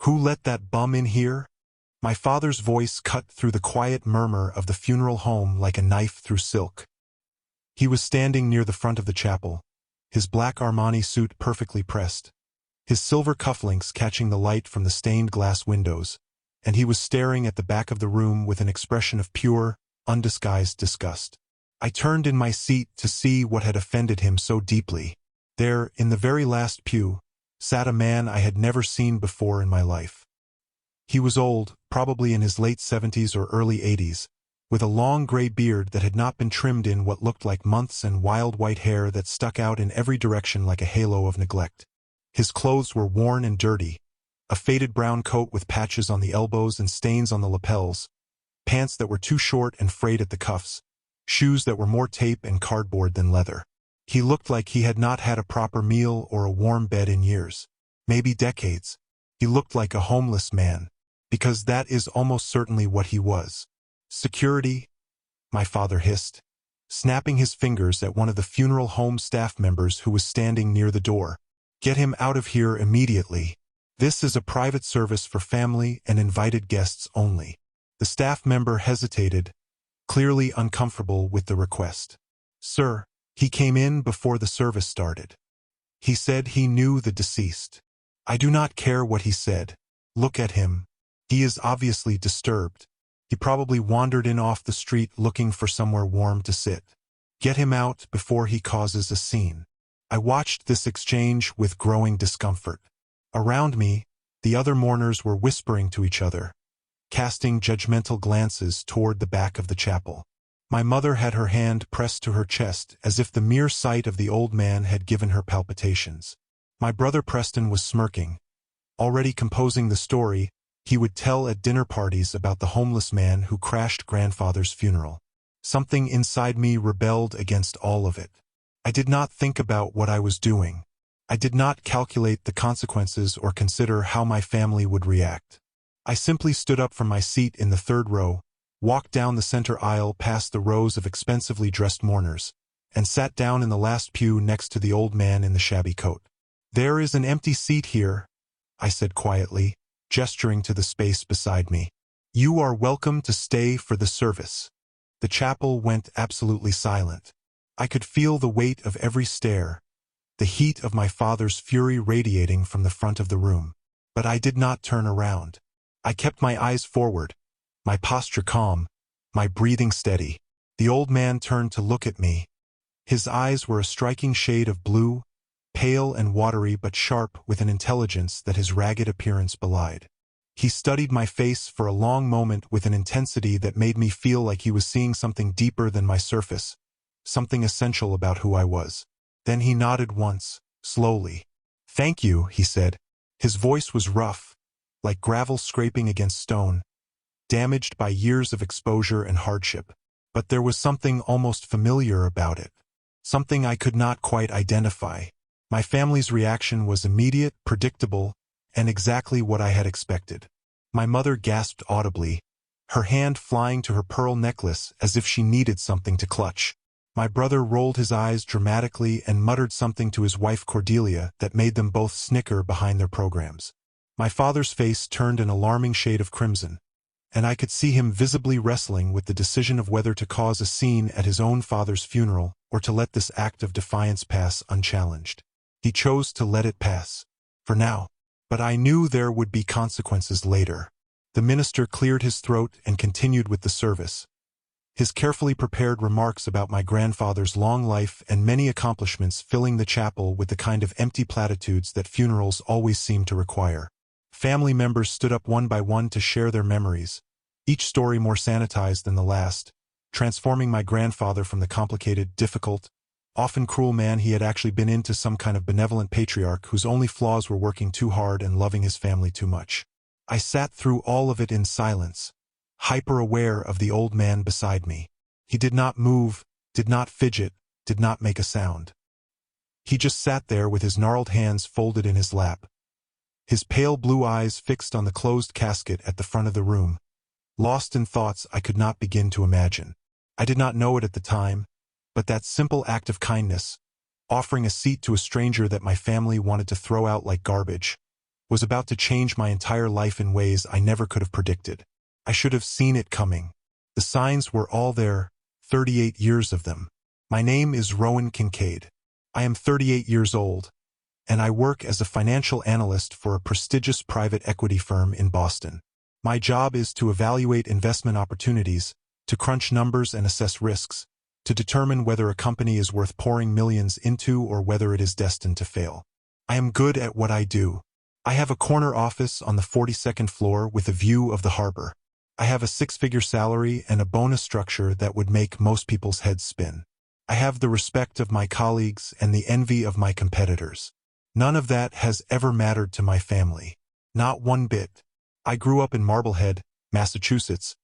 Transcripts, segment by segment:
"Who let that bum in here?" My father's voice cut through the quiet murmur of the funeral home like a knife through silk. He was standing near the front of the chapel, his black Armani suit perfectly pressed, his silver cufflinks catching the light from the stained glass windows, and he was staring at the back of the room with an expression of pure, undisguised disgust. I turned in my seat to see what had offended him so deeply. There, in the very last pew, sat a man I had never seen before in my life. He was old, probably in his late 70s or early 80s, with a long gray beard that had not been trimmed in what looked like months and wild white hair that stuck out in every direction like a halo of neglect. His clothes were worn and dirty, a faded brown coat with patches on the elbows and stains on the lapels, pants that were too short and frayed at the cuffs, shoes that were more tape and cardboard than leather. He looked like he had not had a proper meal or a warm bed in years, maybe decades. He looked like a homeless man, because that is almost certainly what he was. "Security," my father hissed, snapping his fingers at one of the funeral home staff members who was standing near the door. "Get him out of here immediately. This is a private service for family and invited guests only." The staff member hesitated, clearly uncomfortable with the request. "Sir, he came in before the service started. He said he knew the deceased." "I do not care what he said. Look at him. He is obviously disturbed. He probably wandered in off the street looking for somewhere warm to sit. Get him out before he causes a scene." I watched this exchange with growing discomfort. Around me, the other mourners were whispering to each other, casting judgmental glances toward the back of the chapel. My mother had her hand pressed to her chest as if the mere sight of the old man had given her palpitations. My brother Preston was smirking, already composing the story he would tell at dinner parties about the homeless man who crashed grandfather's funeral. Something inside me rebelled against all of it. I did not think about what I was doing. I did not calculate the consequences or consider how my family would react. I simply stood up from my seat in the third row, walked down the center aisle past the rows of expensively dressed mourners, and sat down in the last pew next to the old man in the shabby coat. "There is an empty seat here," I said quietly, gesturing to the space beside me. "You are welcome to stay for the service." The chapel went absolutely silent. I could feel the weight of every stare, the heat of my father's fury radiating from the front of the room. But I did not turn around. I kept my eyes forward, my posture calm, my breathing steady. The old man turned to look at me. His eyes were a striking shade of blue, pale and watery but sharp with an intelligence that his ragged appearance belied. He studied my face for a long moment with an intensity that made me feel like he was seeing something deeper than my surface, something essential about who I was. Then he nodded once, slowly. "Thank you," he said. His voice was rough, like gravel scraping against stone, damaged by years of exposure and hardship. But there was something almost familiar about it, something I could not quite identify. My family's reaction was immediate, predictable, and exactly what I had expected. My mother gasped audibly, her hand flying to her pearl necklace as if she needed something to clutch. My brother rolled his eyes dramatically and muttered something to his wife Cordelia that made them both snicker behind their programs. My father's face turned an alarming shade of crimson, and I could see him visibly wrestling with the decision of whether to cause a scene at his own father's funeral or to let this act of defiance pass unchallenged. He chose to let it pass, for now. But I knew there would be consequences later. The minister cleared his throat and continued with the service, his carefully prepared remarks about my grandfather's long life and many accomplishments filling the chapel with the kind of empty platitudes that funerals always seem to require. Family members stood up one by one to share their memories, each story more sanitized than the last, transforming my grandfather from the complicated, difficult, often cruel man he had actually been into some kind of benevolent patriarch whose only flaws were working too hard and loving his family too much. I sat through all of it in silence, hyper-aware of the old man beside me. He did not move, did not fidget, did not make a sound. He just sat there with his gnarled hands folded in his lap, his pale blue eyes fixed on the closed casket at the front of the room, lost in thoughts I could not begin to imagine. I did not know it at the time, but that simple act of kindness, offering a seat to a stranger that my family wanted to throw out like garbage, was about to change my entire life in ways I never could have predicted. I should have seen it coming. The signs were all there, 38 years of them. My name is Rowan Kincaid. I am 38 years old, and I work as a financial analyst for a prestigious private equity firm in Boston. My job is to evaluate investment opportunities, to crunch numbers and assess risks, to determine whether a company is worth pouring millions into or whether it is destined to fail. I am good at what I do. I have a corner office on the 42nd floor with a view of the harbor. I have a six-figure salary and a bonus structure that would make most people's heads spin. I have the respect of my colleagues and the envy of my competitors. None of that has ever mattered to my family. Not one bit. I grew up in Marblehead, Massachusetts,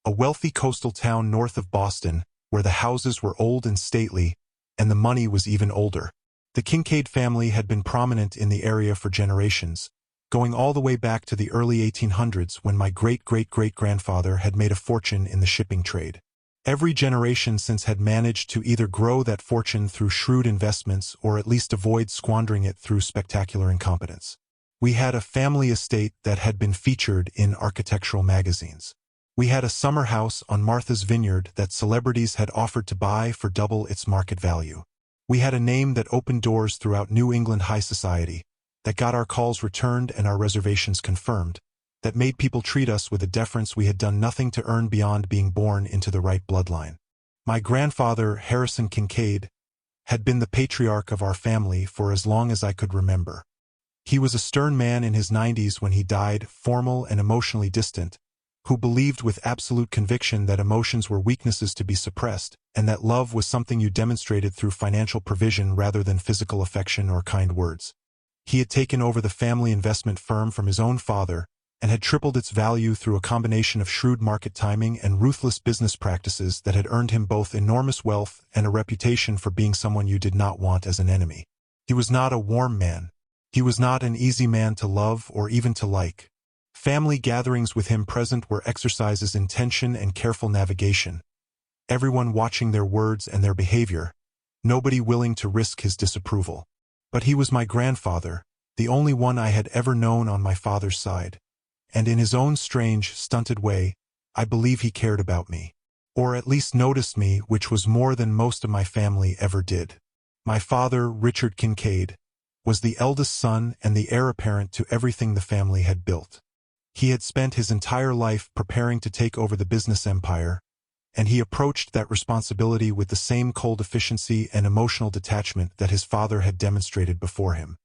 a wealthy coastal town north of Boston, where the houses were old and stately, and the money was even older. The Kincaid family had been prominent in the area for generations, going all the way back to the early 1800s when my great-great-great-grandfather had made a fortune in the shipping trade. Every generation since had managed to either grow that fortune through shrewd investments or at least avoid squandering it through spectacular incompetence. We had a family estate that had been featured in architectural magazines. We had a summer house on Martha's Vineyard that celebrities had offered to buy for double its market value. We had a name that opened doors throughout New England high society, that got our calls returned and our reservations confirmed, that made people treat us with a deference we had done nothing to earn beyond being born into the right bloodline. My grandfather, Harrison Kincaid, had been the patriarch of our family for as long as I could remember. He was a stern man in his 90s when he died, formal and emotionally distant, who believed with absolute conviction that emotions were weaknesses to be suppressed, and that love was something you demonstrated through financial provision rather than physical affection or kind words. He had taken over the family investment firm from his own father, and had tripled its value through a combination of shrewd market timing and ruthless business practices that had earned him both enormous wealth and a reputation for being someone you did not want as an enemy. He was not a warm man. He was not an easy man to love or even to like. Family gatherings with him present were exercises in tension and careful navigation, everyone watching their words and their behavior, nobody willing to risk his disapproval. But he was my grandfather, the only one I had ever known on my father's side. And in his own strange, stunted way, I believe he cared about me. Or at least noticed me, which was more than most of my family ever did. My father, Richard Kincaid, was the eldest son and the heir apparent to everything the family had built. He had spent his entire life preparing to take over the business empire, and he approached that responsibility with the same cold efficiency and emotional detachment that his father had demonstrated before him.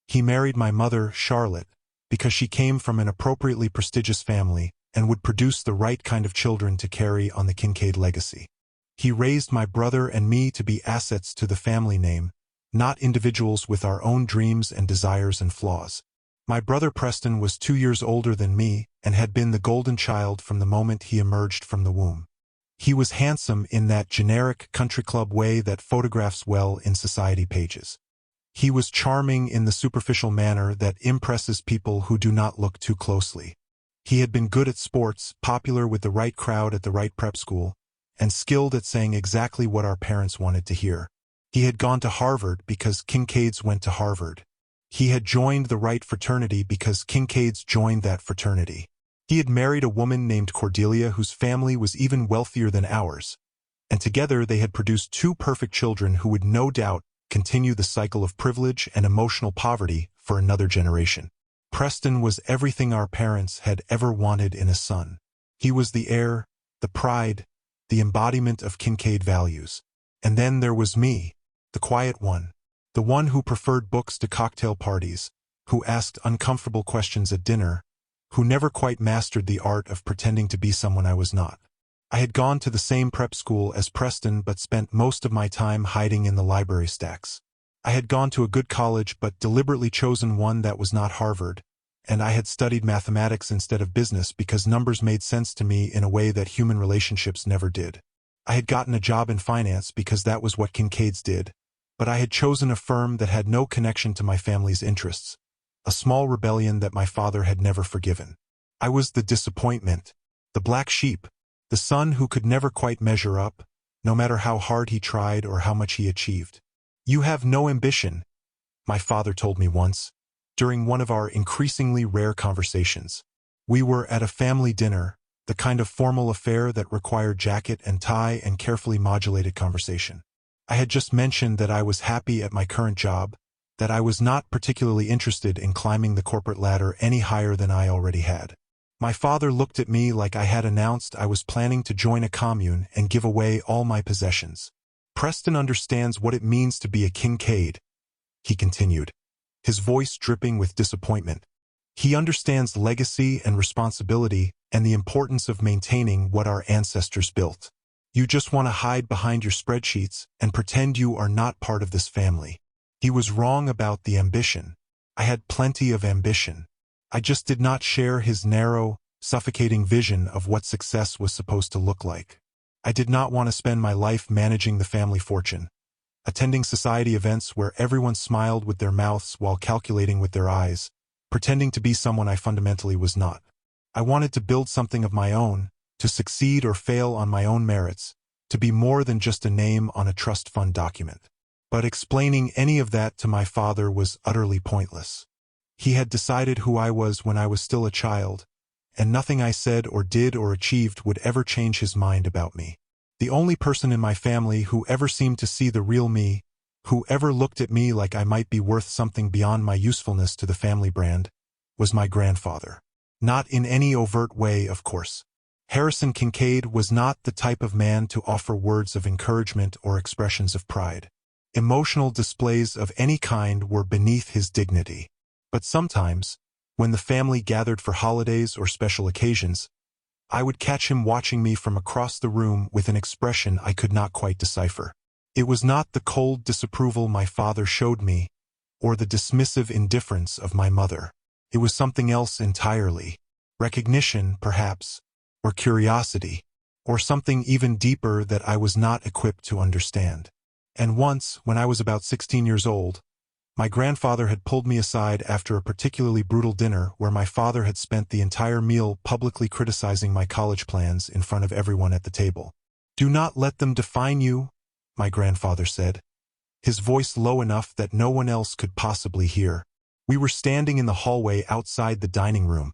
He married my mother, Charlotte, because she came from an appropriately prestigious family and would produce the right kind of children to carry on the Kincaid legacy. He raised my brother and me to be assets to the family name, not individuals with our own dreams and desires and flaws. My brother Preston was 2 years older than me and had been the golden child from the moment he emerged from the womb. He was handsome in that generic country club way that photographs well in society pages. He was charming in the superficial manner that impresses people who do not look too closely. He had been good at sports, popular with the right crowd at the right prep school, and skilled at saying exactly what our parents wanted to hear. He had gone to Harvard because Kincaids went to Harvard. He had joined the right fraternity because Kincaids joined that fraternity. He had married a woman named Cordelia whose family was even wealthier than ours, and together they had produced 2 perfect children who would no doubt continue the cycle of privilege and emotional poverty for another generation. Preston was everything our parents had ever wanted in a son. He was the heir, the pride, the embodiment of Kincaid values. And then there was me, the quiet one, the one who preferred books to cocktail parties, who asked uncomfortable questions at dinner, who never quite mastered the art of pretending to be someone I was not. I had gone to the same prep school as Preston but spent most of my time hiding in the library stacks. I had gone to a good college but deliberately chosen one that was not Harvard, and I had studied mathematics instead of business because numbers made sense to me in a way that human relationships never did. I had gotten a job in finance because that was what Kincaids did, but I had chosen a firm that had no connection to my family's interests, a small rebellion that my father had never forgiven. I was the disappointment, the black sheep, the son who could never quite measure up, no matter how hard he tried or how much he achieved. "You have no ambition," my father told me once. during one of our increasingly rare conversations. We were at a family dinner, the kind of formal affair that required jacket and tie and carefully modulated conversation. I had just mentioned that I was happy at my current job, that I was not particularly interested in climbing the corporate ladder any higher than I already had. My father looked at me like I had announced I was planning to join a commune and give away all my possessions. Preston understands what it means to be a Kincaid, he continued, his voice dripping with disappointment. He understands legacy and responsibility and the importance of maintaining what our ancestors built. You just want to hide behind your spreadsheets and pretend you are not part of this family. He was wrong about the ambition. I had plenty of ambition. I just did not share his narrow, suffocating vision of what success was supposed to look like. I did not want to spend my life managing the family fortune, attending society events where everyone smiled with their mouths while calculating with their eyes, pretending to be someone I fundamentally was not. I wanted to build something of my own, to succeed or fail on my own merits, to be more than just a name on a trust fund document. But explaining any of that to my father was utterly pointless. He had decided who I was when I was still a child, and nothing I said or did or achieved would ever change his mind about me. The only person in my family who ever seemed to see the real me, who ever looked at me like I might be worth something beyond my usefulness to the family brand, was my grandfather. Not in any overt way, of course. Harrison Kincaid was not the type of man to offer words of encouragement or expressions of pride. Emotional displays of any kind were beneath his dignity. But sometimes, when the family gathered for holidays or special occasions, I would catch him watching me from across the room with an expression I could not quite decipher. It was not the cold disapproval my father showed me, or the dismissive indifference of my mother. It was something else entirely. Recognition, perhaps, or curiosity, or something even deeper that I was not equipped to understand. And once, when I was about 16 years old, my grandfather had pulled me aside after a particularly brutal dinner where my father had spent the entire meal publicly criticizing my college plans in front of everyone at the table. "Do not let them define you," my grandfather said, his voice low enough that no one else could possibly hear. We were standing in the hallway outside the dining room,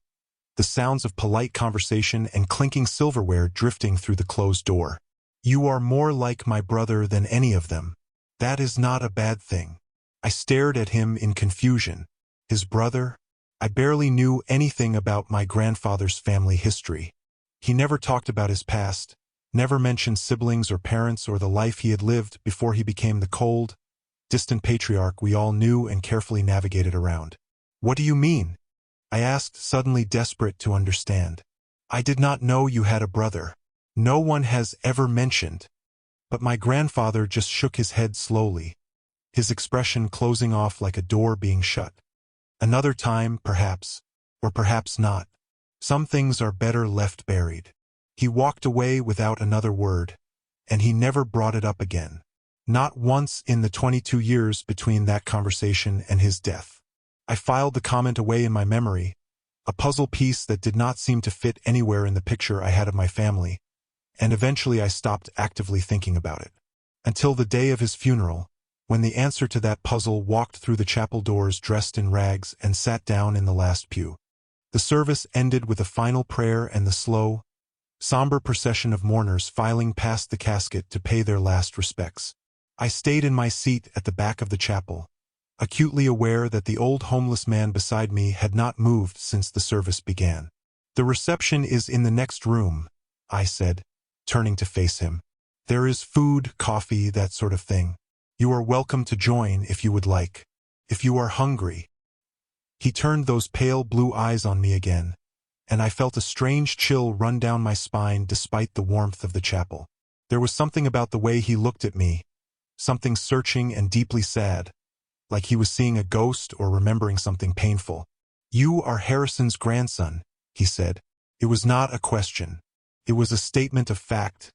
the sounds of polite conversation and clinking silverware drifting through the closed door. "You are more like my brother than any of them. That is not a bad thing." I stared at him in confusion. His brother? I barely knew anything about my grandfather's family history. He never talked about his past, never mentioned siblings or parents or the life he had lived before he became the cold, distant patriarch we all knew and carefully navigated around. "What do you mean?" I asked, suddenly desperate to understand. "I did not know you had a brother. No one has ever mentioned." But my grandfather just shook his head slowly, his expression closing off like a door being shut. "Another time, perhaps, or perhaps not. Some things are better left buried." He walked away without another word, and he never brought it up again. Not once in the 22 years between that conversation and his death. I filed the comment away in my memory, a puzzle piece that did not seem to fit anywhere in the picture I had of my family, and eventually I stopped actively thinking about it. Until the day of his funeral, when the answer to that puzzle walked through the chapel doors dressed in rags and sat down in the last pew. The service ended with a final prayer and the slow, somber procession of mourners filing past the casket to pay their last respects. I stayed in my seat at the back of the chapel, acutely aware that the old homeless man beside me had not moved since the service began. "The reception is in the next room," I said, turning to face him. "There is food, coffee, that sort of thing. You are welcome to join if you would like. If you are hungry." He turned those pale blue eyes on me again, and I felt a strange chill run down my spine despite the warmth of the chapel. There was something about the way he looked at me, something searching and deeply sad, like he was seeing a ghost or remembering something painful. "You are Harrison's grandson," he said. It was not a question. It was a statement of fact,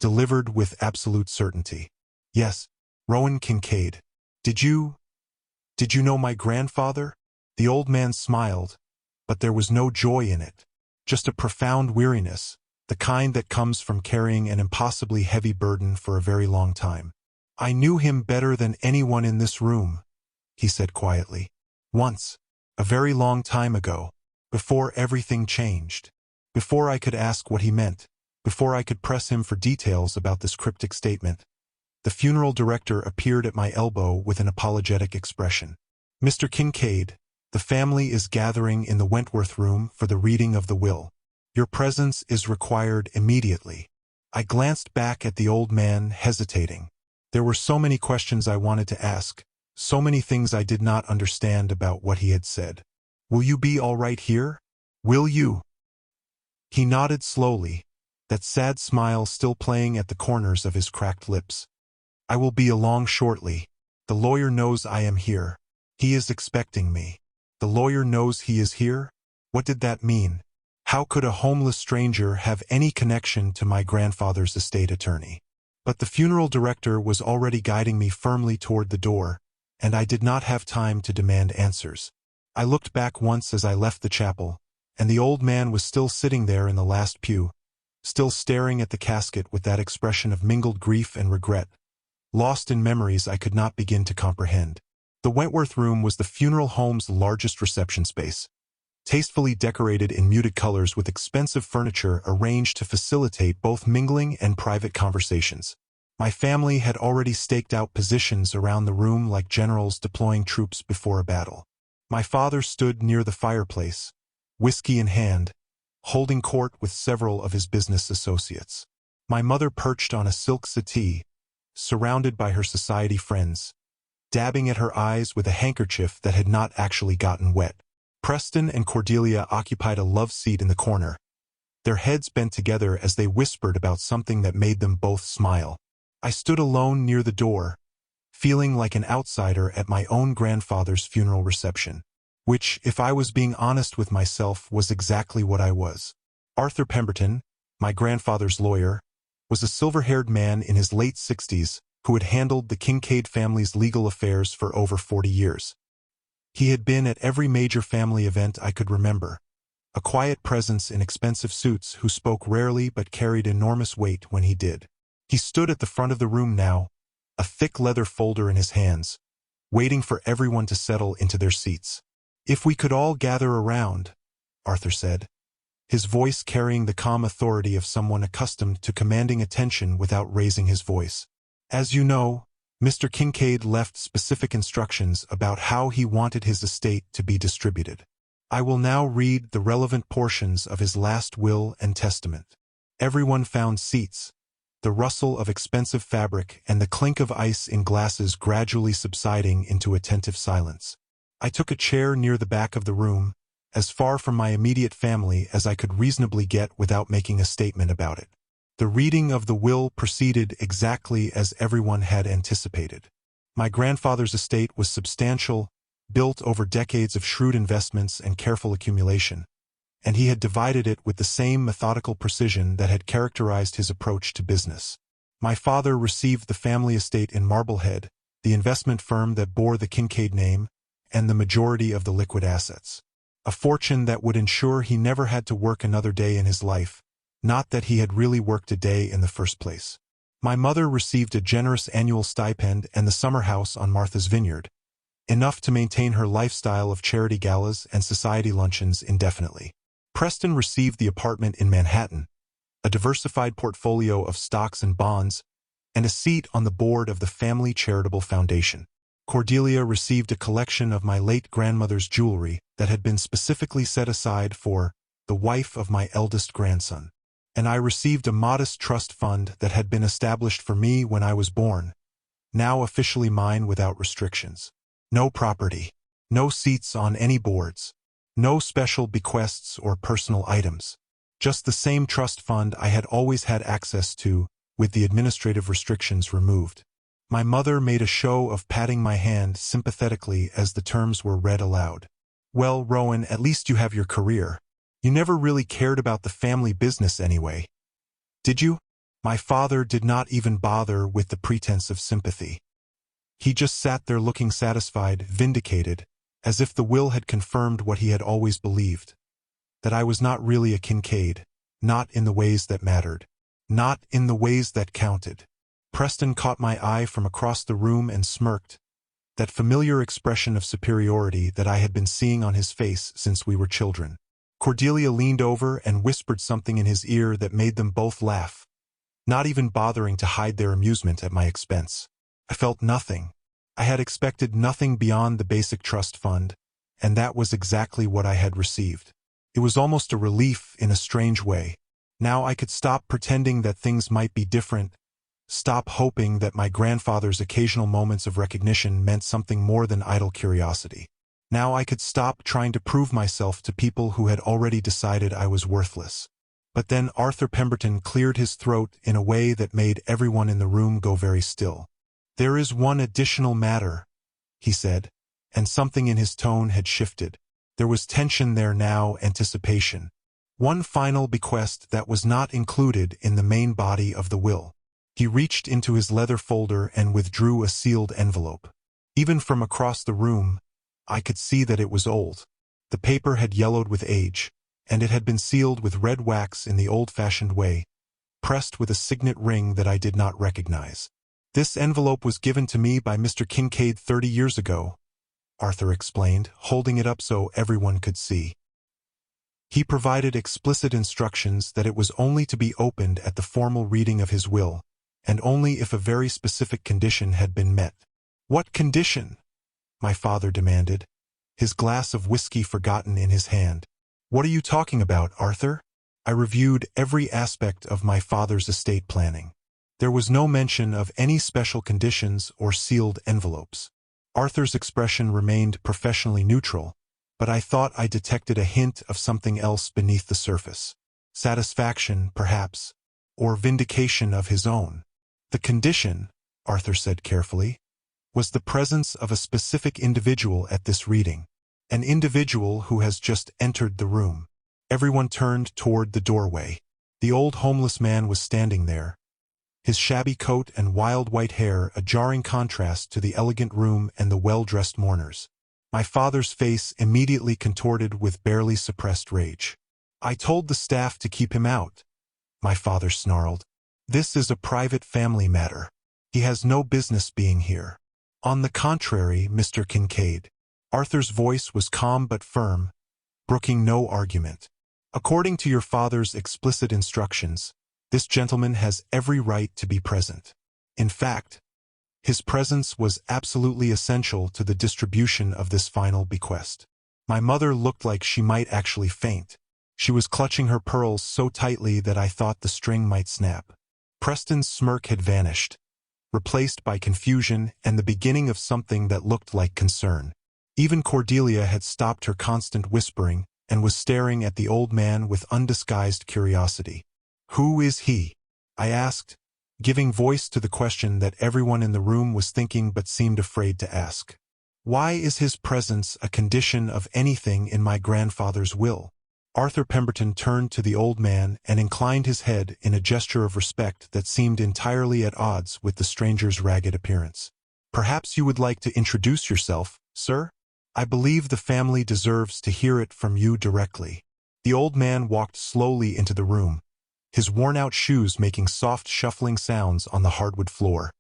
delivered with absolute certainty. "Yes, Rowan Kincaid. Did you know my grandfather?" The old man smiled, but there was no joy in it, just a profound weariness, the kind that comes from carrying an impossibly heavy burden for a very long time. "I knew him better than anyone in this room," he said quietly. "Once. A very long time ago. Before everything changed. Before I could ask what he meant. Before I could press him for details about this cryptic statement. The funeral director appeared at my elbow with an apologetic expression. "Mr. Kincaid, the family is gathering in the Wentworth room for the reading of the will. Your presence is required immediately." I glanced back at the old man, hesitating. There were so many questions I wanted to ask, so many things I did not understand about what he had said. "Will you be all right here? Will you?" He nodded slowly, that sad smile still playing at the corners of his cracked lips. "I will be along shortly. The lawyer knows I am here. He is expecting me." The lawyer knows he is here? What did that mean? How could a homeless stranger have any connection to my grandfather's estate attorney? But the funeral director was already guiding me firmly toward the door, and I did not have time to demand answers. I looked back once as I left the chapel, and the old man was still sitting there in the last pew, still staring at the casket with that expression of mingled grief and regret, lost in memories I could not begin to comprehend. The Wentworth room was the funeral home's largest reception space, tastefully decorated in muted colors with expensive furniture arranged to facilitate both mingling and private conversations. My family had already staked out positions around the room like generals deploying troops before a battle. My father stood near the fireplace, whiskey in hand, holding court with several of his business associates. My mother perched on a silk settee, surrounded by her society friends, dabbing at her eyes with a handkerchief that had not actually gotten wet. Preston and Cordelia occupied a love seat in the corner, their heads bent together as they whispered about something that made them both smile. I stood alone near the door, feeling like an outsider at my own grandfather's funeral reception, which, if I was being honest with myself, was exactly what I was. Arthur Pemberton, my grandfather's lawyer, was a silver-haired man in his late 60s who had handled the Kincaid family's legal affairs for over 40 years. He had been at every major family event I could remember, a quiet presence in expensive suits who spoke rarely but carried enormous weight when he did. He stood at the front of the room now, a thick leather folder in his hands, waiting for everyone to settle into their seats. "If we could all gather around," Arthur said, his voice carrying the calm authority of someone accustomed to commanding attention without raising his voice. "As you know, Mr. Kincaid left specific instructions about how he wanted his estate to be distributed. I will now read the relevant portions of his last will and testament." Everyone found seats, the rustle of expensive fabric and the clink of ice in glasses gradually subsiding into attentive silence. I took a chair near the back of the room, as far from my immediate family as I could reasonably get without making a statement about it. The reading of the will proceeded exactly as everyone had anticipated. My grandfather's estate was substantial, built over decades of shrewd investments and careful accumulation, and he had divided it with the same methodical precision that had characterized his approach to business. My father received the family estate in Marblehead, the investment firm that bore the Kincaid name, and the majority of the liquid assets. A fortune that would ensure he never had to work another day in his life, not that he had really worked a day in the first place. My mother received a generous annual stipend and the summer house on Martha's Vineyard, enough to maintain her lifestyle of charity galas and society luncheons indefinitely. Preston received the apartment in Manhattan, a diversified portfolio of stocks and bonds, and a seat on the board of the Family Charitable Foundation. Cordelia received a collection of my late grandmother's jewelry that had been specifically set aside for the wife of my eldest grandson. And I received a modest trust fund that had been established for me when I was born, now officially mine without restrictions. No property, no seats on any boards, no special bequests or personal items. Just the same trust fund I had always had access to, with the administrative restrictions removed. My mother made a show of patting my hand sympathetically as the terms were read aloud. "Well, Rowan, at least you have your career. You never really cared about the family business anyway. Did you?" My father did not even bother with the pretense of sympathy. He just sat there looking satisfied, vindicated, as if the will had confirmed what he had always believed, that I was not really a Kincaid, not in the ways that mattered, not in the ways that counted. Preston caught my eye from across the room and smirked, that familiar expression of superiority that I had been seeing on his face since we were children. Cordelia leaned over and whispered something in his ear that made them both laugh, not even bothering to hide their amusement at my expense. I felt nothing. I had expected nothing beyond the basic trust fund, and that was exactly what I had received. It was almost a relief in a strange way. Now I could stop pretending that things might be different, stop hoping that my grandfather's occasional moments of recognition meant something more than idle curiosity. Now I could stop trying to prove myself to people who had already decided I was worthless. But then Arthur Pemberton cleared his throat in a way that made everyone in the room go very still. "There is one additional matter," he said, and something in his tone had shifted. There was tension there now, anticipation. One final bequest that was not included in the main body of the will. He reached into his leather folder and withdrew a sealed envelope. Even from across the room, I could see that it was old. The paper had yellowed with age, and it had been sealed with red wax in the old-fashioned way, pressed with a signet ring that I did not recognize. "This envelope was given to me by Mr. Kincaid 30 years ago," Arthur explained, holding it up so everyone could see. He provided explicit instructions that it was only to be opened at the formal reading of his will, and only if a very specific condition had been met. "What condition?" my father demanded, his glass of whiskey forgotten in his hand. "What are you talking about, Arthur?" I reviewed every aspect of my father's estate planning. There was no mention of any special conditions or sealed envelopes. Arthur's expression remained professionally neutral, but I thought I detected a hint of something else beneath the surface. Satisfaction, perhaps, or vindication of his own. "The condition," Arthur said carefully, "was the presence of a specific individual at this reading. An individual who has just entered the room." Everyone turned toward the doorway. The old homeless man was standing there, his shabby coat and wild white hair a jarring contrast to the elegant room and the well-dressed mourners. My father's face immediately contorted with barely suppressed rage. "I told the staff to keep him out," my father snarled. "This is a private family matter. He has no business being here." "On the contrary, Mr. Kincaid." Arthur's voice was calm but firm, brooking no argument. "According to your father's explicit instructions, this gentleman has every right to be present. In fact, his presence was absolutely essential to the distribution of this final bequest." My mother looked like she might actually faint. She was clutching her pearls so tightly that I thought the string might snap. Preston's smirk had vanished, replaced by confusion and the beginning of something that looked like concern. Even Cordelia had stopped her constant whispering and was staring at the old man with undisguised curiosity. "Who is he?" I asked, giving voice to the question that everyone in the room was thinking but seemed afraid to ask. "Why is his presence a condition of anything in my grandfather's will?" Arthur Pemberton turned to the old man and inclined his head in a gesture of respect that seemed entirely at odds with the stranger's ragged appearance. "Perhaps you would like to introduce yourself, sir? I believe the family deserves to hear it from you directly." The old man walked slowly into the room, his worn-out shoes making soft shuffling sounds on the hardwood floor.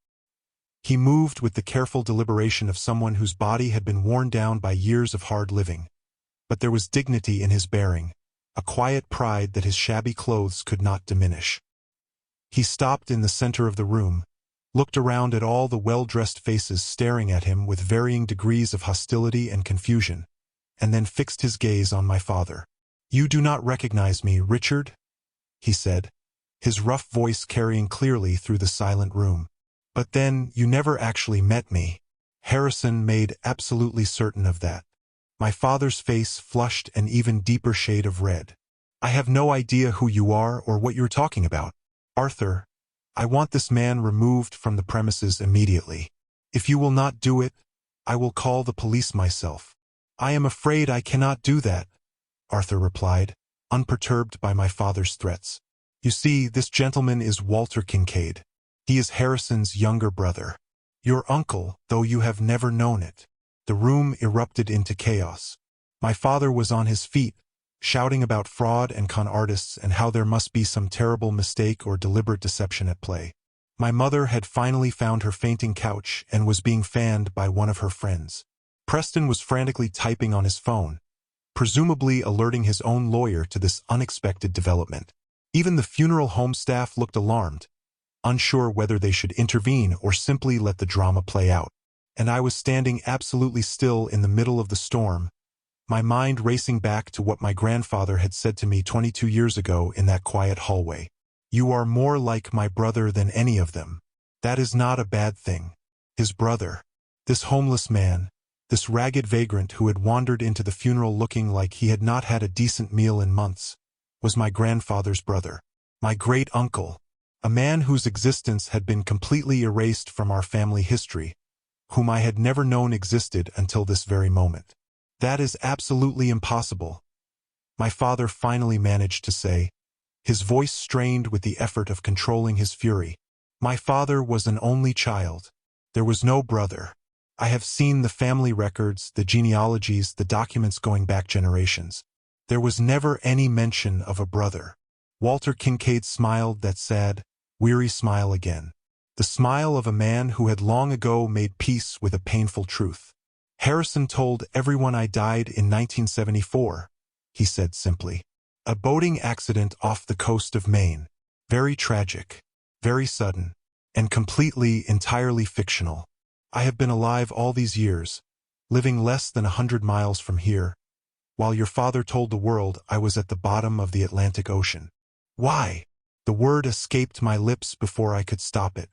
He moved with the careful deliberation of someone whose body had been worn down by years of hard living. But there was dignity in his bearing, a quiet pride that his shabby clothes could not diminish. He stopped in the center of the room, looked around at all the well-dressed faces staring at him with varying degrees of hostility and confusion, and then fixed his gaze on my father. "You do not recognize me, Richard?" he said, his rough voice carrying clearly through the silent room. "But then, you never actually met me." Harrison made absolutely certain of that. My father's face flushed an even deeper shade of red. "I have no idea who you are or what you're talking about. Arthur, I want this man removed from the premises immediately. If you will not do it, I will call the police myself." "I am afraid I cannot do that," Arthur replied, unperturbed by my father's threats. "You see, this gentleman is Walter Kincaid. He is Harrison's younger brother. Your uncle, though you have never known it." The room erupted into chaos. My father was on his feet, shouting about fraud and con artists and how there must be some terrible mistake or deliberate deception at play. My mother had finally found her fainting couch and was being fanned by one of her friends. Preston was frantically typing on his phone, presumably alerting his own lawyer to this unexpected development. Even the funeral home staff looked alarmed, unsure whether they should intervene or simply let the drama play out. And I was standing absolutely still in the middle of the storm, my mind racing back to what my grandfather had said to me 22 years ago in that quiet hallway. "You are more like my brother than any of them. That is not a bad thing." His brother. This homeless man, this ragged vagrant who had wandered into the funeral looking like he had not had a decent meal in months, was my grandfather's brother. My great-uncle, a man whose existence had been completely erased from our family history, whom I had never known existed until this very moment. "That is absolutely impossible," my father finally managed to say, his voice strained with the effort of controlling his fury. "My father was an only child. There was no brother. I have seen the family records, the genealogies, the documents going back generations. There was never any mention of a brother." Walter Kincaid smiled that sad, weary smile again. The smile of a man who had long ago made peace with a painful truth. "Harrison told everyone I died in 1974, he said simply. "A boating accident off the coast of Maine. Very tragic, very sudden, and entirely fictional. I have been alive all these years, living less than 100 miles from here, while your father told the world I was at the bottom of the Atlantic Ocean." Why? The word escaped my lips before I could stop it.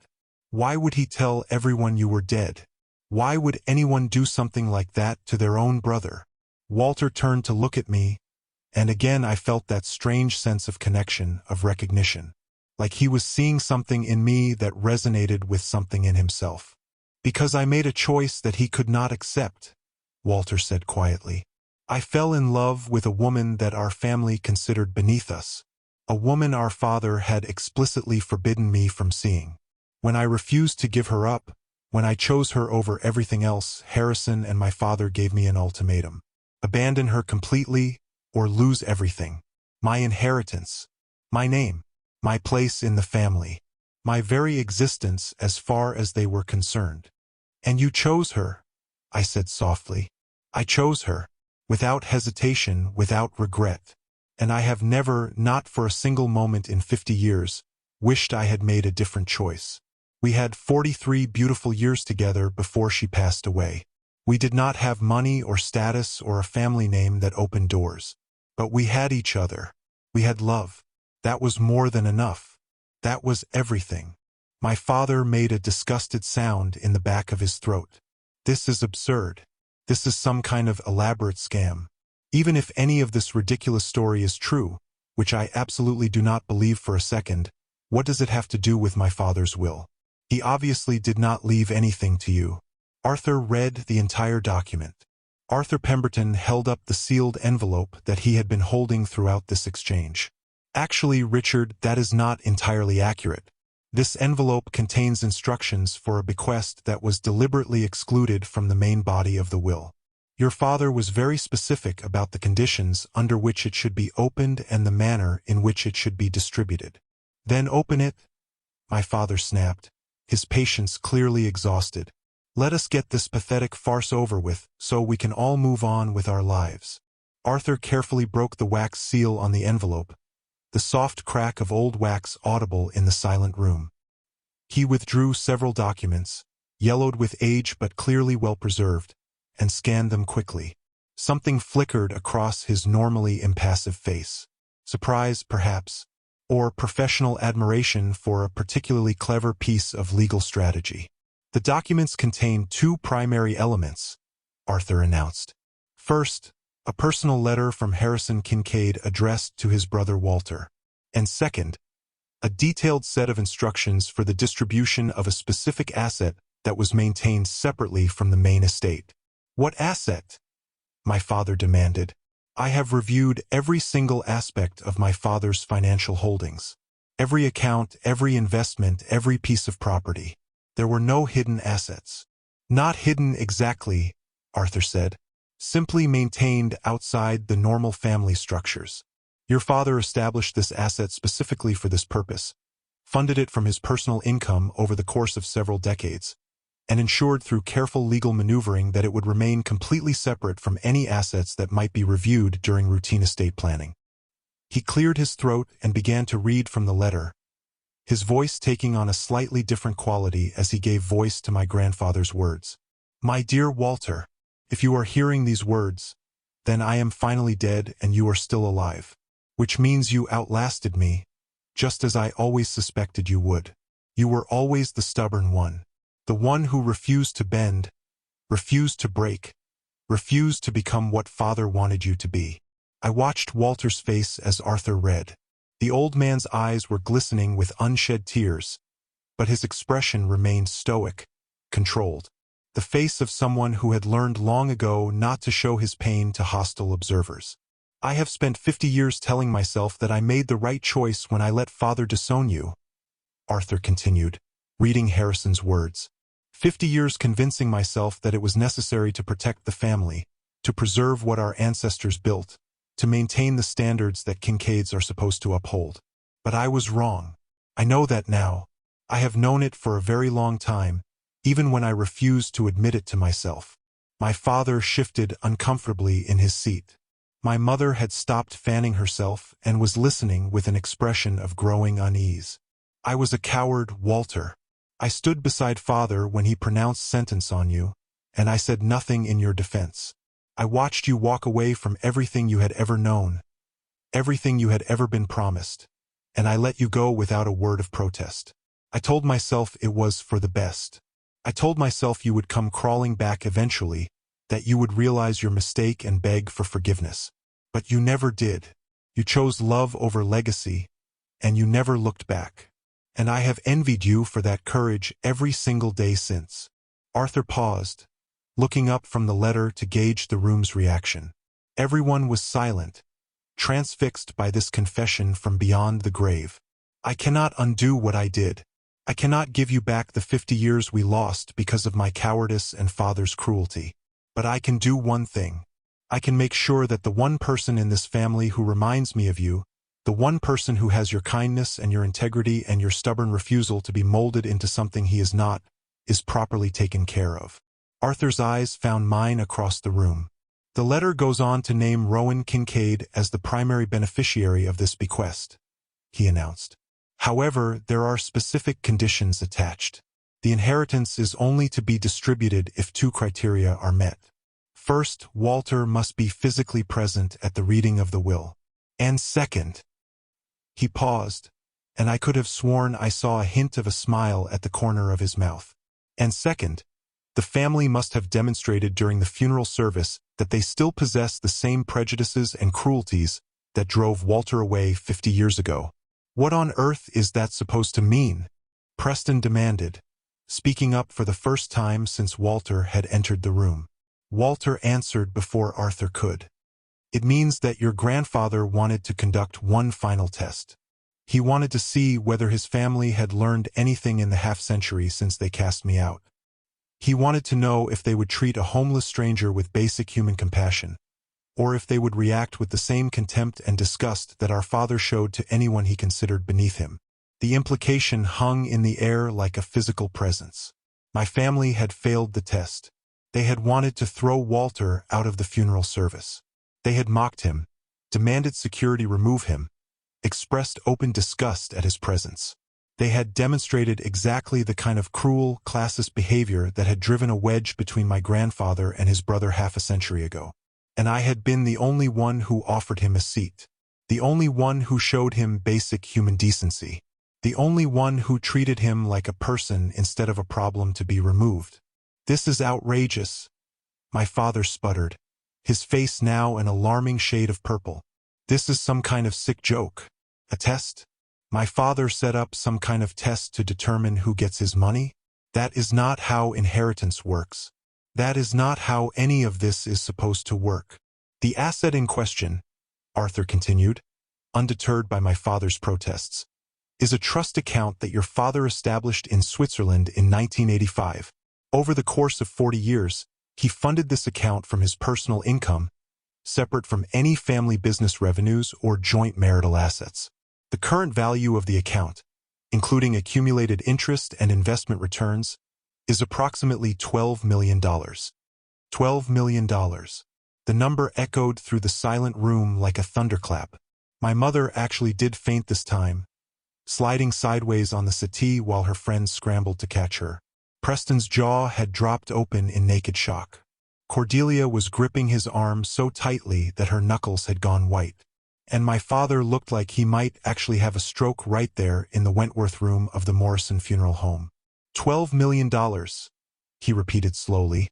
Why would he tell everyone you were dead? Why would anyone do something like that to their own brother? Walter turned to look at me, and again I felt that strange sense of connection, of recognition. Like he was seeing something in me that resonated with something in himself. "Because I made a choice that he could not accept," Walter said quietly. "I fell in love with a woman that our family considered beneath us, a woman our father had explicitly forbidden me from seeing. When I refused to give her up, when I chose her over everything else, Harrison and my father gave me an ultimatum. Abandon her completely, or lose everything. My inheritance, my name, my place in the family, my very existence as far as they were concerned. And you chose her," I said softly. "I chose her, without hesitation, without regret. And I have never, not for a single moment in 50 years, wished I had made a different choice. We had 43 beautiful years together before she passed away. We did not have money or status or a family name that opened doors. But we had each other. We had love. That was more than enough. That was everything." My father made a disgusted sound in the back of his throat. "This is absurd. This is some kind of elaborate scam. Even if any of this ridiculous story is true, which I absolutely do not believe for a second, what does it have to do with my father's will? He obviously did not leave anything to you." Arthur read the entire document. Arthur Pemberton held up the sealed envelope that he had been holding throughout this exchange. "Actually, Richard, that is not entirely accurate. This envelope contains instructions for a bequest that was deliberately excluded from the main body of the will. Your father was very specific about the conditions under which it should be opened and the manner in which it should be distributed." "Then open it," my father snapped, his patience clearly exhausted. "Let us get this pathetic farce over with, so we can all move on with our lives." Arthur carefully broke the wax seal on the envelope, the soft crack of old wax audible in the silent room. He withdrew several documents, yellowed with age but clearly well preserved, and scanned them quickly. Something flickered across his normally impassive face. Surprise, perhaps, or professional admiration for a particularly clever piece of legal strategy. "The documents contain two primary elements," Arthur announced. "First, a personal letter from Harrison Kincaid addressed to his brother Walter. And second, a detailed set of instructions for the distribution of a specific asset that was maintained separately from the main estate." "What asset?" my father demanded. "I have reviewed every single aspect of my father's financial holdings. Every account, every investment, every piece of property. There were no hidden assets." "Not hidden exactly," Arthur said. "Simply maintained outside the normal family structures. Your father established this asset specifically for this purpose, funded it from his personal income over the course of several decades, and ensured through careful legal maneuvering that it would remain completely separate from any assets that might be reviewed during routine estate planning. He cleared his throat and began to read from the letter, his voice taking on a slightly different quality as he gave voice to my grandfather's words. My dear Walter, if you are hearing these words, then I am finally dead and you are still alive, which means you outlasted me, just as I always suspected you would. You were always the stubborn one, the one who refused to bend, refused to break, refused to become what Father wanted you to be. I watched Walter's face as Arthur read. The old man's eyes were glistening with unshed tears, but his expression remained stoic, controlled. The face of someone who had learned long ago not to show his pain to hostile observers. I have spent 50 years telling myself that I made the right choice when I let Father disown you, Arthur continued, reading Harrison's words. 50 years convincing myself that it was necessary to protect the family, to preserve what our ancestors built, to maintain the standards that Kincaids are supposed to uphold. But I was wrong. I know that now. I have known it for a very long time, even when I refused to admit it to myself. My father shifted uncomfortably in his seat. My mother had stopped fanning herself and was listening with an expression of growing unease. I was a coward, Walter. I stood beside Father when he pronounced sentence on you, and I said nothing in your defense. I watched you walk away from everything you had ever known, everything you had ever been promised, and I let you go without a word of protest. I told myself it was for the best. I told myself you would come crawling back eventually, that you would realize your mistake and beg for forgiveness. But you never did. You chose love over legacy, and you never looked back. And I have envied you for that courage every single day since. Arthur paused, looking up from the letter to gauge the room's reaction. Everyone was silent, transfixed by this confession from beyond the grave. I cannot undo what I did. I cannot give you back the 50 years we lost because of my cowardice and Father's cruelty. But I can do one thing. I can make sure that the one person in this family who reminds me of you, the one person who has your kindness and your integrity and your stubborn refusal to be molded into something he is not, is properly taken care of. Arthur's eyes found mine across the room. The letter goes on to name Rowan Kincaid as the primary beneficiary of this bequest, he announced. However, there are specific conditions attached. The inheritance is only to be distributed if two criteria are met. First, Walter must be physically present at the reading of the will. And second, he paused, and I could have sworn I saw a hint of a smile at the corner of his mouth. And second, the family must have demonstrated during the funeral service that they still possess the same prejudices and cruelties that drove Walter away 50 years ago. What on earth is that supposed to mean? Preston demanded, speaking up for the first time since Walter had entered the room. Walter answered before Arthur could. It means that your grandfather wanted to conduct one final test. He wanted to see whether his family had learned anything in the half-century since they cast me out. He wanted to know if they would treat a homeless stranger with basic human compassion, or if they would react with the same contempt and disgust that our father showed to anyone he considered beneath him. The implication hung in the air like a physical presence. My family had failed the test. They had wanted to throw Walter out of the funeral service. They had mocked him, demanded security remove him, expressed open disgust at his presence. They had demonstrated exactly the kind of cruel, classist behavior that had driven a wedge between my grandfather and his brother half a century ago. And I had been the only one who offered him a seat, the only one who showed him basic human decency, the only one who treated him like a person instead of a problem to be removed. This is outrageous, my father sputtered, his face now an alarming shade of purple. This is some kind of sick joke. A test? My father set up some kind of test to determine who gets his money? That is not how inheritance works. That is not how any of this is supposed to work. The asset in question, Arthur continued, undeterred by my father's protests, is a trust account that your father established in Switzerland in 1985. Over the course of 40 years, he funded this account from his personal income, separate from any family business revenues or joint marital assets. The current value of the account, including accumulated interest and investment returns, is approximately $12 million. $12 million. The number echoed through the silent room like a thunderclap. My mother actually did faint this time, sliding sideways on the settee while her friends scrambled to catch her. Preston's jaw had dropped open in naked shock. Cordelia was gripping his arm so tightly that her knuckles had gone white. And my father looked like he might actually have a stroke right there in the Wentworth room of the Morrison funeral home. $12 million, he repeated slowly,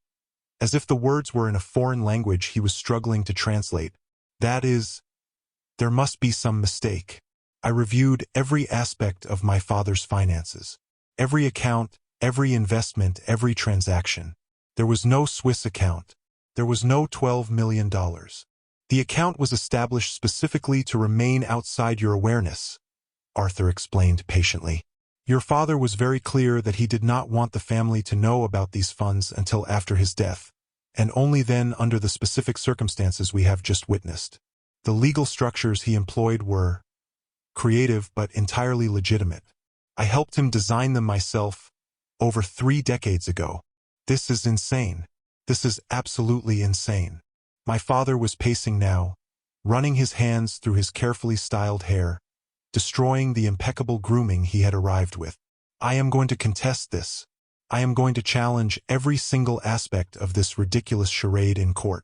as if the words were in a foreign language he was struggling to translate. That is, there must be some mistake. I reviewed every aspect of my father's finances. Every account, every investment, every transaction. There was no Swiss account. There was no $12 million. The account was established specifically to remain outside your awareness, Arthur explained patiently. Your father was very clear that he did not want the family to know about these funds until after his death, and only then under the specific circumstances we have just witnessed. The legal structures he employed were creative but entirely legitimate. I helped him design them myself over 3 decades ago. This is insane. This is absolutely insane. My father was pacing now, running his hands through his carefully styled hair, destroying the impeccable grooming he had arrived with. I am going to contest this. I am going to challenge every single aspect of this ridiculous charade in court.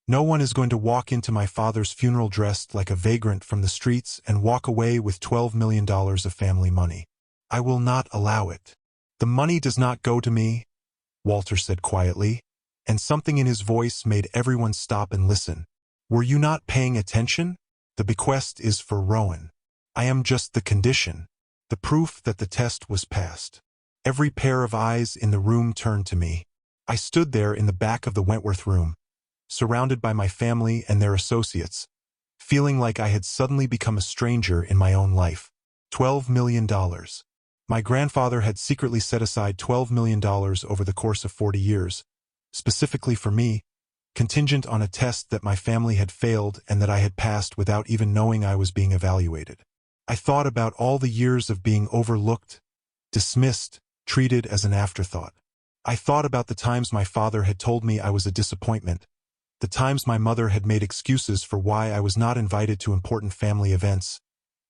No one is going to walk into my father's funeral dressed like a vagrant from the streets and walk away with $12 million of family money. I will not allow it. The money does not go to me, Walter said quietly, and something in his voice made everyone stop and listen. Were you not paying attention? The bequest is for Rowan. I am just the condition, the proof that the test was passed. Every pair of eyes in the room turned to me. I stood there in the back of the Wentworth room, surrounded by my family and their associates, feeling like I had suddenly become a stranger in my own life. $12 million. My grandfather had secretly set aside $12 million over the course of 40 years, specifically for me, contingent on a test that my family had failed and that I had passed without even knowing I was being evaluated. I thought about all the years of being overlooked, dismissed, treated as an afterthought. I thought about the times my father had told me I was a disappointment, the times my mother had made excuses for why I was not invited to important family events,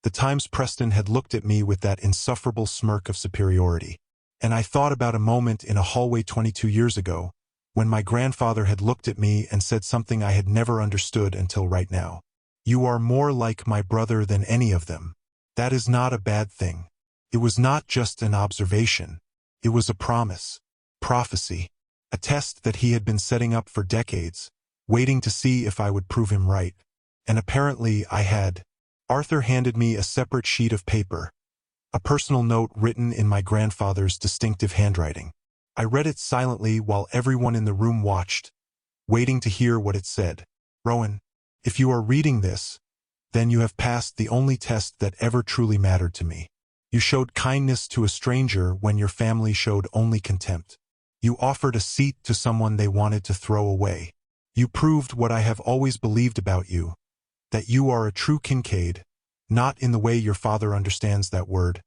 the times Preston had looked at me with that insufferable smirk of superiority. And I thought about a moment in a hallway 22 years ago, when my grandfather had looked at me and said something I had never understood until right now. You are more like my brother than any of them. That is not a bad thing. It was not just an observation. It was a promise, prophecy, a test that he had been setting up for decades, waiting to see if I would prove him right. And apparently I had. Arthur handed me a separate sheet of paper, a personal note written in my grandfather's distinctive handwriting. I read it silently while everyone in the room watched, waiting to hear what it said. Rowan, if you are reading this, then you have passed the only test that ever truly mattered to me. You showed kindness to a stranger when your family showed only contempt. You offered a seat to someone they wanted to throw away. You proved what I have always believed about you, that you are a true Kincaid, not in the way your father understands that word,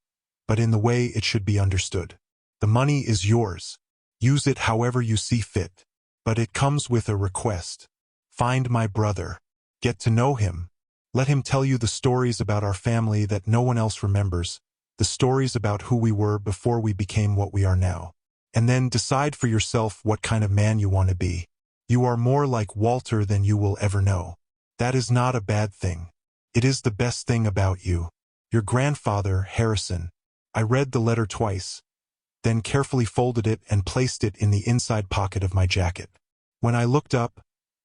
but in the way it should be understood. The money is yours. Use it however you see fit. But it comes with a request. Find my brother. Get to know him. Let him tell you the stories about our family that no one else remembers, the stories about who we were before we became what we are now. And then decide for yourself what kind of man you want to be. You are more like Walter than you will ever know. That is not a bad thing. It is the best thing about you. Your grandfather, Harrison. I read the letter twice, then carefully folded it and placed it in the inside pocket of my jacket. When I looked up,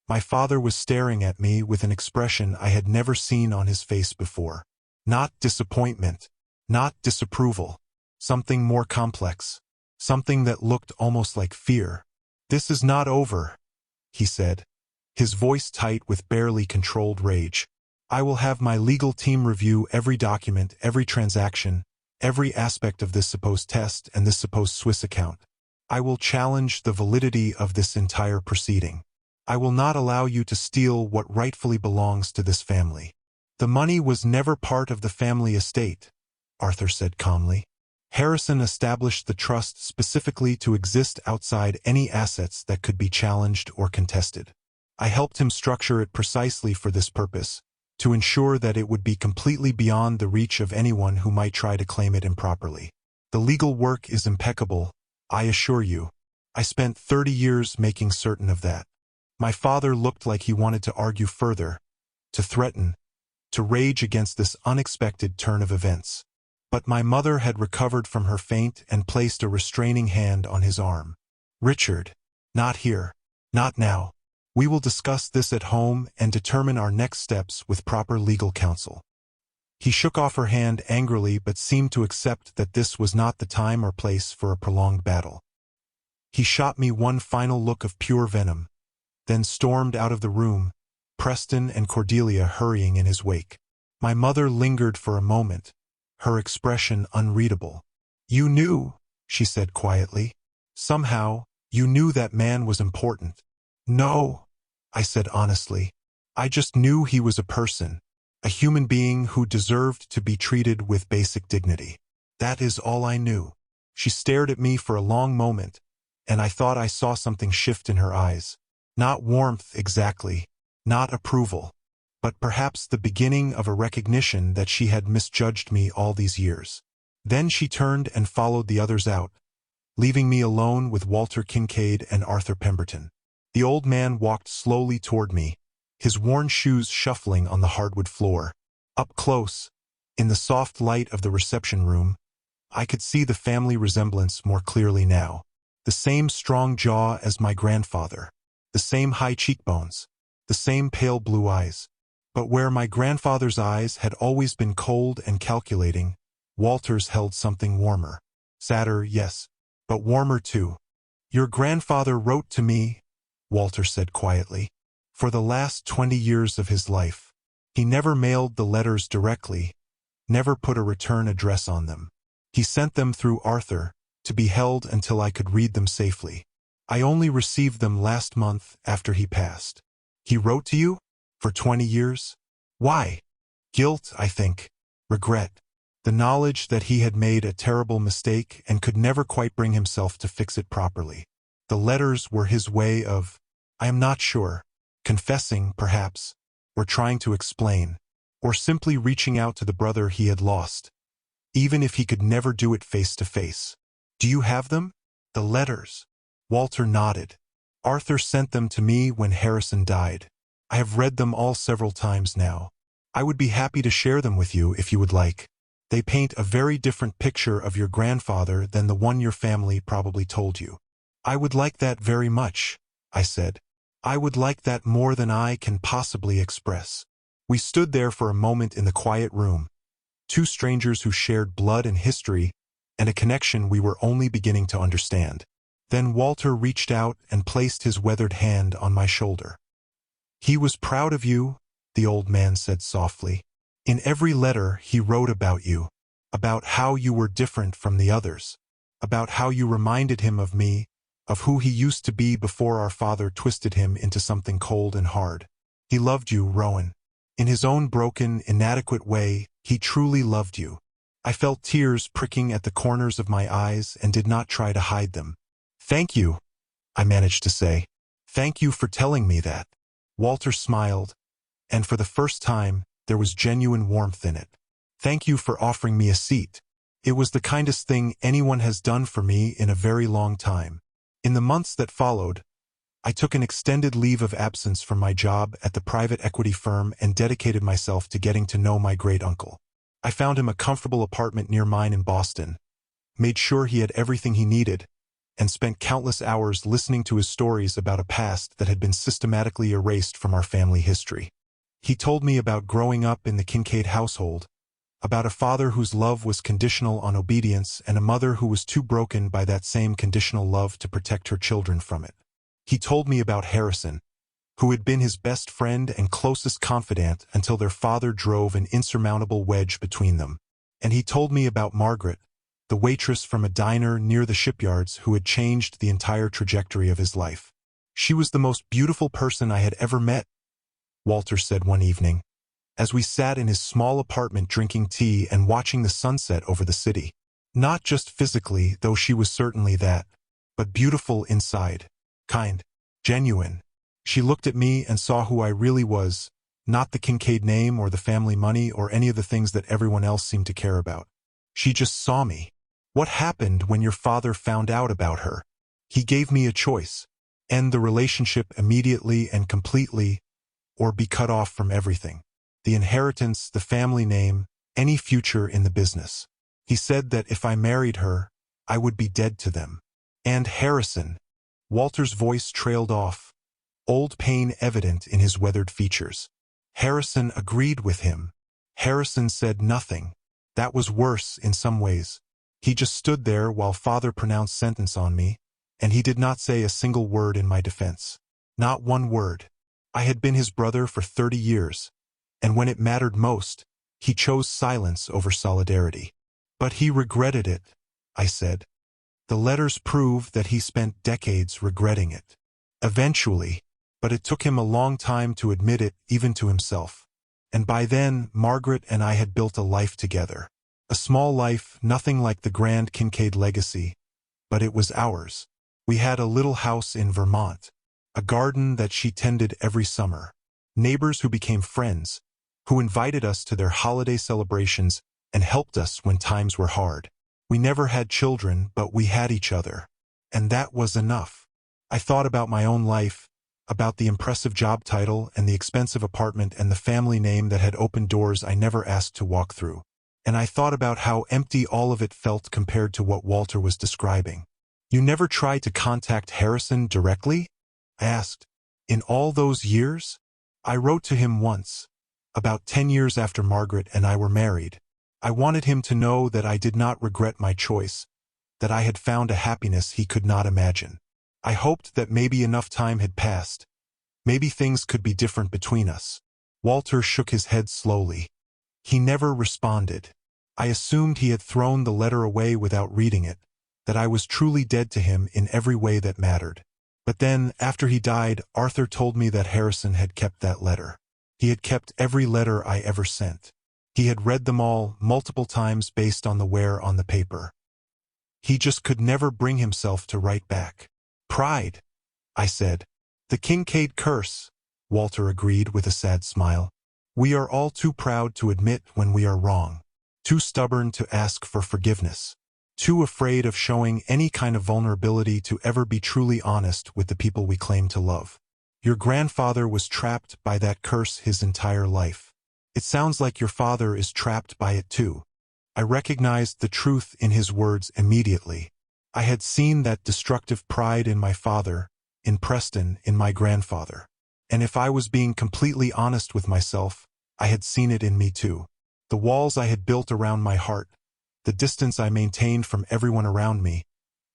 my father was staring at me with an expression I had never seen on his face before. Not disappointment, not disapproval, something more complex, something that looked almost like fear. This is not over, he said, his voice tight with barely controlled rage. I will have my legal team review every document, every transaction, every aspect of this supposed test and this supposed Swiss account. I will challenge the validity of this entire proceeding. I will not allow you to steal what rightfully belongs to this family. The money was never part of the family estate, Arthur said calmly. Harrison established the trust specifically to exist outside any assets that could be challenged or contested. I helped him structure it precisely for this purpose, to ensure that it would be completely beyond the reach of anyone who might try to claim it improperly. The legal work is impeccable, I assure you. I spent 30 years making certain of that. My father looked like he wanted to argue further, to threaten, to rage against this unexpected turn of events. But my mother had recovered from her faint and placed a restraining hand on his arm. "Richard, not here. Not now. We will discuss this at home and determine our next steps with proper legal counsel." He shook off her hand angrily but seemed to accept that this was not the time or place for a prolonged battle. He shot me one final look of pure venom, then stormed out of the room, Preston and Cordelia hurrying in his wake. My mother lingered for a moment, her expression unreadable. "You knew," she said quietly. "Somehow, you knew that man was important." "No," I said honestly. "I just knew he was a person, a human being who deserved to be treated with basic dignity. That is all I knew." She stared at me for a long moment, and I thought I saw something shift in her eyes. Not warmth exactly, not approval, but perhaps the beginning of a recognition that she had misjudged me all these years. Then she turned and followed the others out, leaving me alone with Walter Kincaid and Arthur Pemberton. The old man walked slowly toward me, his worn shoes shuffling on the hardwood floor. Up close, in the soft light of the reception room, I could see the family resemblance more clearly now. The same strong jaw as my grandfather, the same high cheekbones, the same pale blue eyes. But where my grandfather's eyes had always been cold and calculating, Walter's held something warmer. Sadder, yes, but warmer too. "Your grandfather wrote to me," Walter said quietly. "For the last 20 years of his life. He never mailed the letters directly, never put a return address on them. He sent them through Arthur, to be held until I could read them safely. I only received them last month after he passed." "He wrote to you? For 20 years? Why?" "Guilt, I think. Regret. The knowledge that he had made a terrible mistake and could never quite bring himself to fix it properly. The letters were his way of, I am not sure, confessing, perhaps, or trying to explain, or simply reaching out to the brother he had lost, even if he could never do it face to face." "Do you have them? The letters?" Walter nodded. "Arthur sent them to me when Harrison died. I have read them all several times now. I would be happy to share them with you if you would like. They paint a very different picture of your grandfather than the one your family probably told you." "I would like that very much," I said. "I would like that more than I can possibly express." We stood there for a moment in the quiet room, two strangers who shared blood and history, and a connection we were only beginning to understand. Then Walter reached out and placed his weathered hand on my shoulder. "He was proud of you," the old man said softly. "In every letter he wrote about you, about how you were different from the others, about how you reminded him of me, of who he used to be before our father twisted him into something cold and hard. He loved you, Rowan. In his own broken, inadequate way, he truly loved you." I felt tears pricking at the corners of my eyes and did not try to hide them. "Thank you," I managed to say. "Thank you for telling me that." Walter smiled, and for the first time, there was genuine warmth in it. "Thank you for offering me a seat. It was the kindest thing anyone has done for me in a very long time." In the months that followed, I took an extended leave of absence from my job at the private equity firm and dedicated myself to getting to know my great-uncle. I found him a comfortable apartment near mine in Boston, made sure he had everything he needed, and spent countless hours listening to his stories about a past that had been systematically erased from our family history. He told me about growing up in the Kincaid household, about a father whose love was conditional on obedience and a mother who was too broken by that same conditional love to protect her children from it. He told me about Harrison, who had been his best friend and closest confidant until their father drove an insurmountable wedge between them. And he told me about Margaret, the waitress from a diner near the shipyards who had changed the entire trajectory of his life. "She was the most beautiful person I had ever met," Walter said one evening, as we sat in his small apartment drinking tea and watching the sunset over the city. Not just physically, though she was certainly that, but beautiful inside, kind, genuine. She looked at me and saw who I really was, not the Kincaid name or the family money or any of the things that everyone else seemed to care about. She just saw me. What happened when your father found out about her? He gave me a choice: end the relationship immediately and completely, or be cut off from everything. The inheritance, the family name, any future in the business. He said that if I married her, I would be dead to them. And Harrison. Walter's voice trailed off, old pain evident in his weathered features. Harrison agreed with him. Harrison said nothing. That was worse in some ways. He just stood there while father pronounced sentence on me, and he did not say a single word in my defense. Not one word. I had been his brother for 30 years, and when it mattered most, he chose silence over solidarity. But he regretted it, I said. The letters prove that he spent decades regretting it. Eventually, but it took him a long time to admit it, even to himself. And by then, Margaret and I had built a life together. A small life, nothing like the grand Kincaid legacy, but it was ours. We had a little house in Vermont, a garden that she tended every summer, neighbors who became friends, who invited us to their holiday celebrations and helped us when times were hard. We never had children, but we had each other. And that was enough. I thought about my own life, about the impressive job title and the expensive apartment and the family name that had opened doors I never asked to walk through. And I thought about how empty all of it felt compared to what Walter was describing. You never tried to contact Harrison directly? I asked. In all those years? I wrote to him once, about 10 years after Margaret and I were married. I wanted him to know that I did not regret my choice, that I had found a happiness he could not imagine. I hoped that maybe enough time had passed. Maybe things could be different between us. Walter shook his head slowly. He never responded. I assumed he had thrown the letter away without reading it, that I was truly dead to him in every way that mattered. But then, after he died, Arthur told me that Harrison had kept that letter. He had kept every letter I ever sent. He had read them all, multiple times based on the wear on the paper. He just could never bring himself to write back. Pride, I said. The Kincaid curse, Walter agreed with a sad smile. We are all too proud to admit when we are wrong, too stubborn to ask for forgiveness, too afraid of showing any kind of vulnerability to ever be truly honest with the people we claim to love. Your grandfather was trapped by that curse his entire life. It sounds like your father is trapped by it too. I recognized the truth in his words immediately. I had seen that destructive pride in my father, in Preston, in my grandfather. And if I was being completely honest with myself, I had seen it in me too. The walls I had built around my heart, the distance I maintained from everyone around me,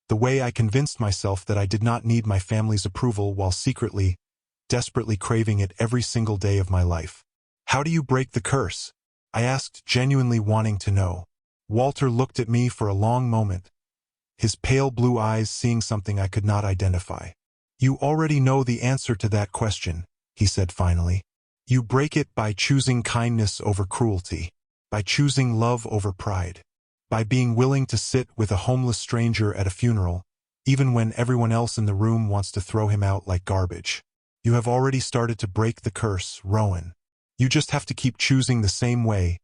the way I convinced myself that I did not need my family's approval while secretly, desperately craving it every single day of my life. How do you break the curse? I asked, genuinely wanting to know. Walter looked at me for a long moment, his pale blue eyes seeing something I could not identify. You already know the answer to that question, he said finally. You break it by choosing kindness over cruelty, by choosing love over pride, by being willing to sit with a homeless stranger at a funeral, even when everyone else in the room wants to throw him out like garbage. You have already started to break the curse, Rowan. You just have to keep choosing the same way,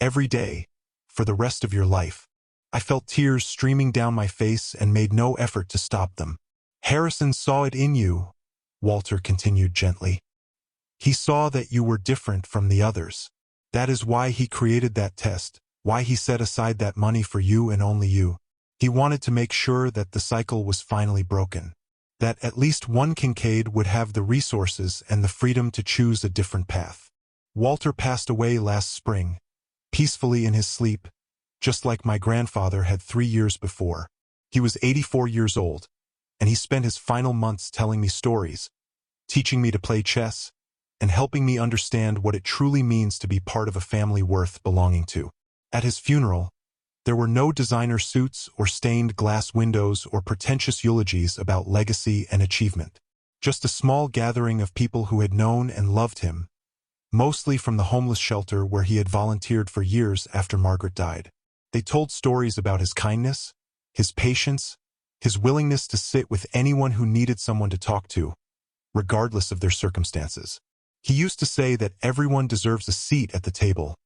every day, for the rest of your life. I felt tears streaming down my face and made no effort to stop them. Harrison saw it in you, Walter continued gently. He saw that you were different from the others. That is why he created that test, why he set aside that money for you and only you. He wanted to make sure that the cycle was finally broken, that at least one Kincaid would have the resources and the freedom to choose a different path. Walter passed away last spring, peacefully in his sleep, just like my grandfather had 3 years before. He was 84 years old, and he spent his final months telling me stories, teaching me to play chess, and helping me understand what it truly means to be part of a family worth belonging to. At his funeral, there were no designer suits or stained glass windows or pretentious eulogies about legacy and achievement. Just a small gathering of people who had known and loved him, mostly from the homeless shelter where he had volunteered for years after Margaret died. They told stories about his kindness, his patience, his willingness to sit with anyone who needed someone to talk to, regardless of their circumstances. He used to say that everyone deserves a seat at the table.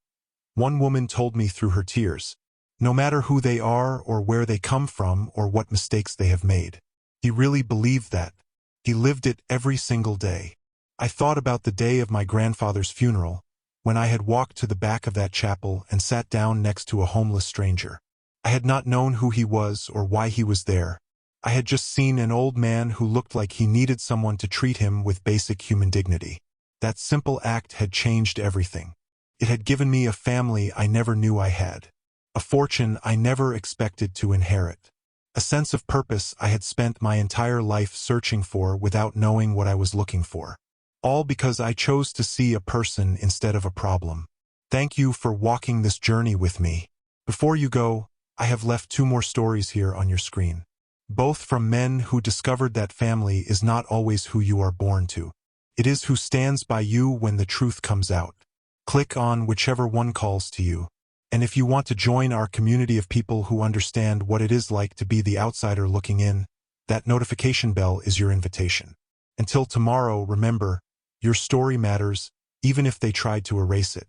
One woman told me through her tears, no matter who they are or where they come from or what mistakes they have made. He really believed that. He lived it every single day. I thought about the day of my grandfather's funeral, when I had walked to the back of that chapel and sat down next to a homeless stranger. I had not known who he was or why he was there. I had just seen an old man who looked like he needed someone to treat him with basic human dignity. That simple act had changed everything. It had given me a family I never knew I had, a fortune I never expected to inherit, a sense of purpose I had spent my entire life searching for without knowing what I was looking for. All because I chose to see a person instead of a problem. Thank you for walking this journey with me. Before you go, I have left 2 more stories here on your screen. Both from men who discovered that family is not always who you are born to. It is who stands by you when the truth comes out. Click on whichever one calls to you. And if you want to join our community of people who understand what it is like to be the outsider looking in, that notification bell is your invitation. Until tomorrow, remember, your story matters, even if they tried to erase it.